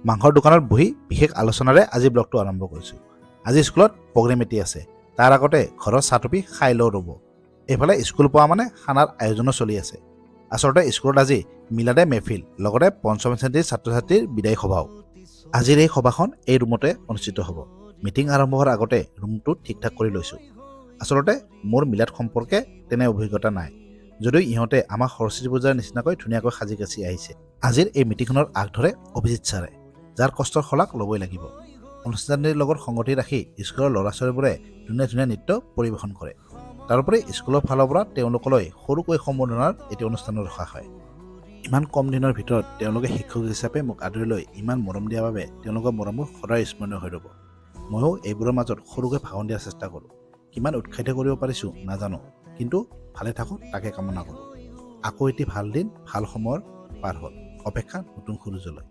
মাংসৰ দোকানত বহি বিশেষ আলোচনাৰে আজি ব্লগটো আৰম্ভ কৰিছোঁ। আজি স্কুলত প্ৰগ্ৰেম এটি আছে। তাৰ আগতে ঘৰৰ চাহ টুপি খাই লওঁ ৰ'ব। এইফালে স্কুল পোৱা মানে খানাৰ আয়োজনো চলি আছে। আচলতে স্কুলত আজি মিলাদে মেহফিল লগতে পঞ্চম শ্ৰেণীৰ ছাত্ৰ ছাত্ৰীৰ বিদায় সভাও। আজিৰ এই সভাখন এই ৰুমতে অনুষ্ঠিত হ'ব। মিটিং আৰম্ভ হোৱাৰ আগতে ৰুমটো ঠিক ঠাক কৰি লৈছোঁ। আচলতে মোৰ মিলাদ সম্পৰ্কে তেনে অভিজ্ঞতা নাই, যদিও ইহঁতে আমাক সৰস্বতী পূজাৰ নিচিনাকৈ ধুনীয়াকৈ সাজি কাচি আহিছে। আজিৰ এই মিটিংখনৰ আগ ধৰে অভিজিত ছাৰে, যাৰ কষ্টৰ শলাগ ল'বই লাগিব। অনুষ্ঠানটিৰ লগত সংগতি ৰাখি স্কুলৰ ল'ৰা ছোৱালীবোৰে ধুনীয়া ধুনীয়া নৃত্য পৰিৱেশন কৰে। তাৰোপৰি স্কুলৰ ফালৰ পৰা তেওঁলোকলৈ সৰুকৈ সম্বৰ্ধনাৰ এটি অনুষ্ঠানো ৰখা হয়। ইমান কম দিনৰ ভিতৰত তেওঁলোকে শিক্ষক হিচাপে মোক আদৰি লৈ ইমান মৰম দিয়াৰ বাবে তেওঁলোকৰ মৰমবোৰ সদায় স্মৰণীয় হৈ ৰ'ব। ময়ো এইবোৰৰ মাজত সৰুকৈ ভাষণ দিয়াৰ চেষ্টা কৰোঁ। কিমান উৎসাহিত কৰিব পাৰিছোঁ নাজানো, কিন্তু ভালে থাকক তাকে কামনা কৰোঁ। আকৌ এটি ভাল দিন, ভাল সময়ৰ পাৰ হ'ল। অপেক্ষা নতুন সুৰুজলৈ।